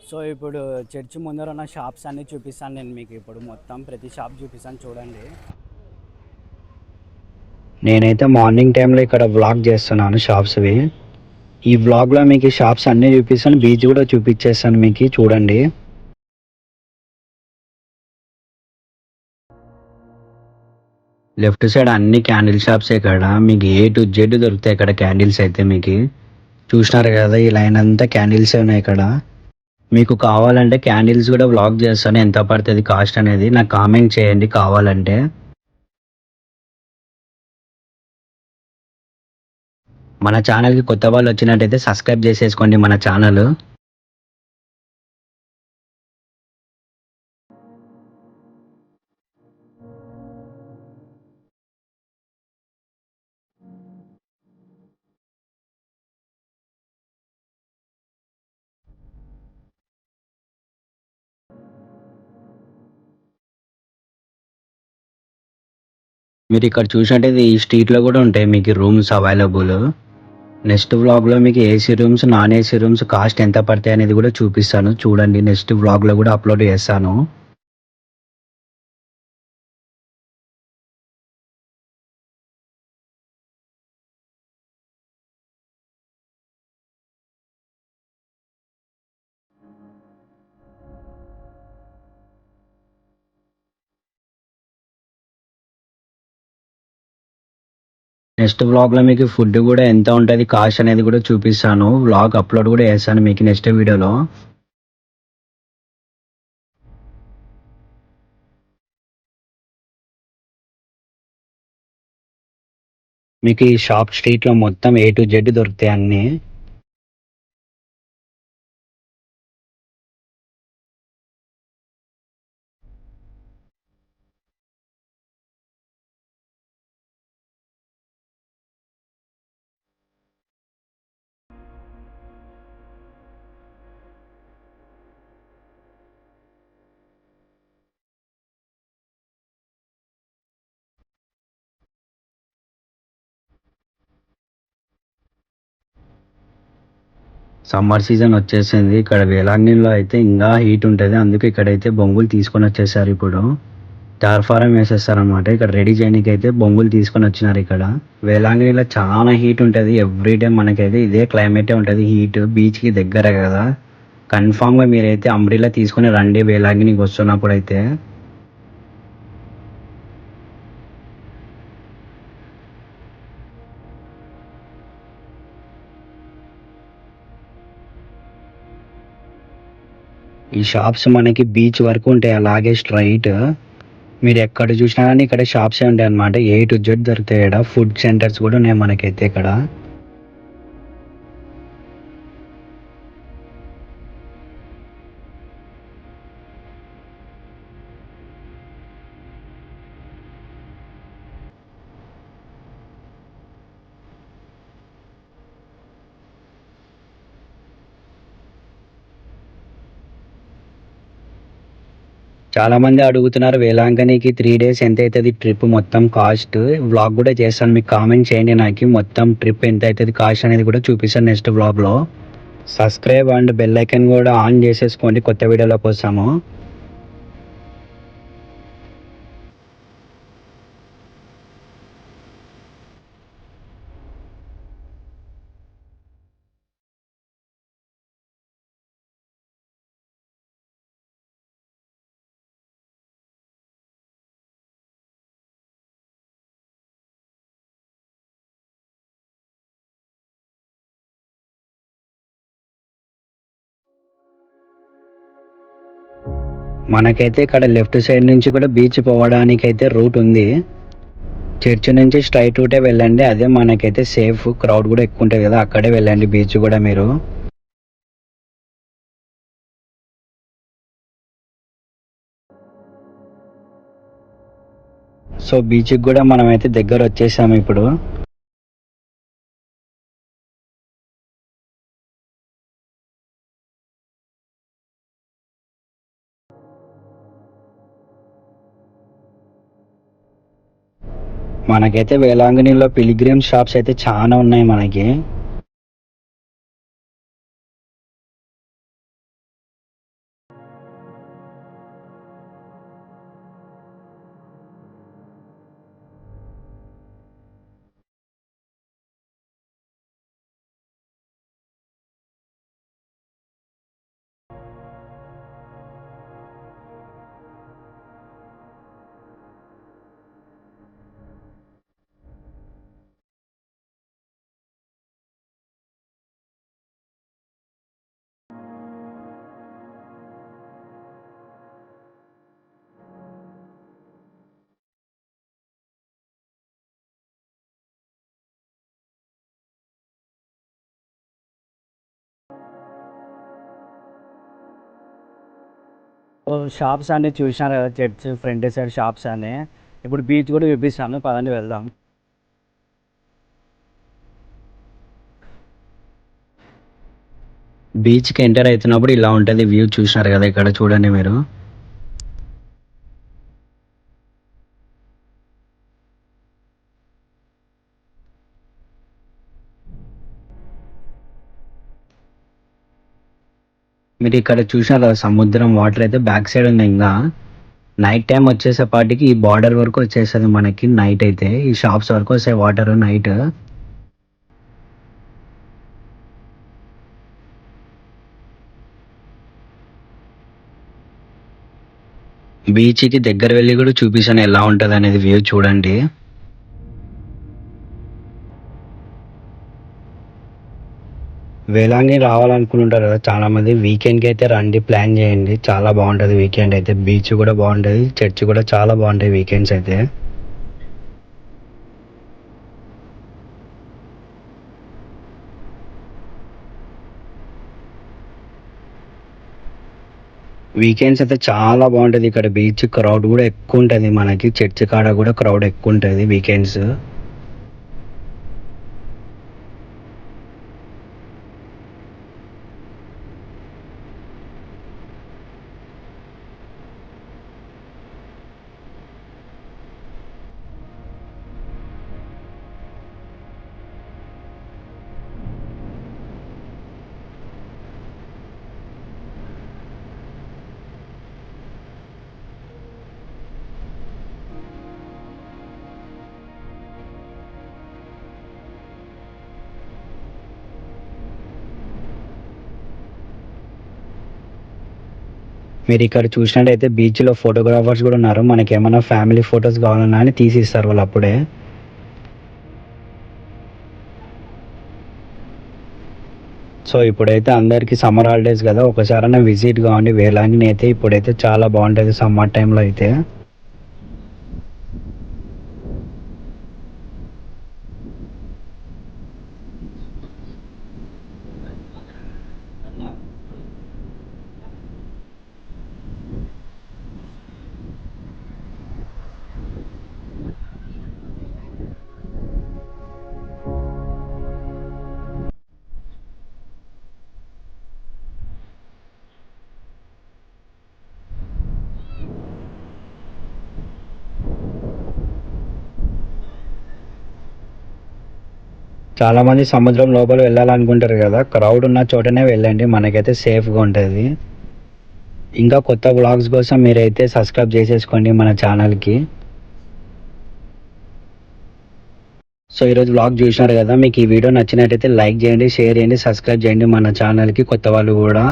So ఇప్పుడు church ముందర ఉన్న షాప్స్ అన్నీ చూపిస్తాను నేను మీకు. ఇప్పుడు మొత్తం ప్రతి షాప్ చూపిస్తాను చూడండి. నేనైతే మార్నింగ్ టైంలో ఇక్కడ వ్లాగ్ చేస్తున్నాను షాప్స్వి. ఈ వ్లాగ్లో మీకు షాప్స్ అన్నీ చూపిస్తాను, బీచ్ కూడా చూపించేస్తాను మీకు, చూడండి. లెఫ్ట్ సైడ్ అన్ని క్యాండిల్ షాప్స్ ఇక్కడ మీకు A to Z దొరుకుతాయి ఇక్కడ క్యాండిల్స్ అయితే. మీకు చూసినారు కదా, ఈ లైన్ అంతా క్యాండిల్స్ ఉన్నాయి ఇక్కడ. మీకు కావాలంటే క్యాండిల్స్ కూడా వ్లాగ్ చేస్తాను, ఎంత పడుతుంది కాస్ట్ అనేది నాకు కామెంట్ చేయండి కావాలంటే. మన ఛానల్కి కొత్త వాళ్ళు వచ్చినట్టయితే సబ్స్క్రైబ్ చేసేసుకోండి మన ఛానల్. మీరు ఇక్కడ చూసినట్టయితే ఈ స్ట్రీట్లో కూడా ఉంటాయి మీకు రూమ్స్ అవైలబుల్. నెక్స్ట్ వ్లాగ్లో మీకు AC rooms, non AC rooms cost ఎంత పడతాయి అనేది కూడా చూపిస్తాను చూడండి. నెక్స్ట్ వ్లాగ్లో కూడా అప్లోడ్ చేస్తాను. నెక్స్ట్ వ్లాగ్లో మీకు ఫుడ్ కూడా ఎంత ఉంటుంది కాస్ట్ అనేది కూడా చూపిస్తాను. వ్లాగ్ అప్లోడ్ కూడా చేస్తాను మీకు నెక్స్ట్ వీడియోలో. మీకు ఈ షాప్ స్ట్రీట్లో మొత్తం A to Z దొరుకుతాయి అన్నీ. సమ్మర్ సీజన్ వచ్చేసింది. ఇక్కడ వేలాంగిణిలో అయితే ఇంకా హీట్ ఉంటుంది, అందుకే ఇక్కడైతే బొంగులు తీసుకొని వచ్చేసారు. ఇప్పుడు టార్ఫారం వేసేస్తారనమాట. ఇక్కడ రెడీ చేయడానికి అయితే బొంగులు తీసుకొని వచ్చినారు. ఇక్కడ వేలాంగిణిలో చాలా హీట్ ఉంటుంది ఎవ్రీడే. మనకైతే ఇదే క్లైమేటే ఉంటుంది, హీట్. బీచ్కి దగ్గర కదా, కన్ఫామ్గా మీరైతే అంబ్రిల్లా తీసుకొని రండి వేలాంగిణికి వస్తున్నప్పుడు అయితే. ఈ షాప్స్ మనకి బీచ్ వరకు ఉంటాయి అలాగే స్ట్రైట్. మీరు ఎక్కడ చూసినా కానీ ఇక్కడ షాప్సే ఉంటాయి అనమాట. A to Z దొరుకుతాయి ఇక్కడ. ఫుడ్ సెంటర్స్ కూడా ఉన్నాయి మనకైతే ఇక్కడ. చాలా మంది అడుగుతున్నారు వేలాంకనికి 3 days ఎంత అవుతుంది ట్రిప్ మొత్తం కాస్ట్. వ్లాగ్ కూడా చేస్తాను, మీకు కామెంట్ చేయండి నాకు మొత్తం ట్రిప్ ఎంత అవుతుంది కాస్ట్ అనేది కూడా చూపిస్తాను నెక్స్ట్ వ్లాగ్లో. సబ్స్క్రైబ్ అండ్ బెల్ ఐకన్ కూడా ఆన్ చేసేసుకోండి కొత్త వీడియోలోకి వస్తాము. మనకైతే ఇక్కడ లెఫ్ట్ సైడ్ నుంచి కూడా బీచ్ పోవడానికి అయితే రూట్ ఉంది. చర్చ్ నుంచి స్ట్రైట్ రూటే వెళ్ళండి, అదే మనకైతే సేఫ్. క్రౌడ్ కూడా ఎక్కువ ఉంటుంది కదా, అక్కడే వెళ్ళండి బీచ్ కూడా మీరు. సో బీచ్కి కూడా మనమైతే దగ్గర వచ్చేసాము ఇప్పుడు. మనకైతే వేలాంగణిలో పిలిగ్రిమ్ షాప్స్ అయితే చాలా ఉన్నాయి మనకి. షాప్స్ అన్ని చూసినారు కదా, చర్చ్ ఫ్రంట్ సైడ్ షాప్స్ అని. ఇప్పుడు బీచ్ కూడా చూపిస్తాను, పదండి వెళ్దాం. బీచ్కి ఎంటర్ అవుతున్నప్పుడు ఇలా ఉంటుంది వ్యూ, చూసినారు కదా ఇక్కడ చూడండి మీరు. మీరు ఇక్కడ చూసినారు కదా సముద్రం, వాటర్ అయితే బ్యాక్ సైడ్ ఉంది. ఇంకా నైట్ టైం వచ్చేసేపాటికి ఈ బార్డర్ వరకు వచ్చేస్తుంది మనకి. నైట్ అయితే ఈ షాప్స్ వరకు వస్తాయి వాటర్ నైట్. బీచ్కి దగ్గర వెళ్ళి కూడా చూపిస్తాను ఎలా ఉంటుంది అనేది వ్యూ చూడండి. వేలాంగి రావాలనుకుంటుంటారు కదా చాలా మంది, వీకెండ్కి అయితే రండి, ప్లాన్ చేయండి, చాలా బాగుంటుంది వీకెండ్ అయితే. బీచ్ కూడా బాగుంటుంది, చర్చ్ కూడా చాలా బాగుంటాయి వీకెండ్స్ అయితే. వీకెండ్స్ అయితే చాలా బాగుంటుంది ఇక్కడ బీచ్. క్రౌడ్ కూడా ఎక్కువ ఉంటుంది మనకి, చర్చ్ కాడ కూడా క్రౌడ్ ఎక్కువ ఉంటుంది వీకెండ్స్. మీరు ఇక్కడ చూసినట్టయితే బీచ్లో ఫోటోగ్రాఫర్స్ కూడా ఉన్నారు. మనకి ఏమైనా ఫ్యామిలీ ఫొటోస్ కావాలన్నా అని తీసిస్తారు వాళ్ళు అప్పుడే. సో ఇప్పుడైతే అందరికీ సమ్మర్ హాలిడేస్ కదా, ఒకసారైనా విజిట్ కావండి వేలాంగిని అయితే. ఇప్పుడైతే చాలా బాగుంటుంది సమ్మర్ టైంలో అయితే. చాలా మంది సముద్రం లోపల వెళ్ళాలనుకుంటారు కదా, క్రౌడ్ ఉన్న చోటనే వెళ్ళండి, మనకైతే సేఫ్గా ఉంటుంది. ఇంకా కొత్త వ్లాగ్స్ కోసం మీరైతే సబ్స్క్రైబ్ చేసేసుకోండి మన ఛానల్కి. సో ఈరోజు వ్లాగ్ చూసినారు కదా, మీకు ఈ వీడియో నచ్చినట్టయితే లైక్ చేయండి, షేర్ చేయండి, సబ్స్క్రైబ్ చేయండి మన ఛానల్కి, కొత్త వాళ్ళు కూడా.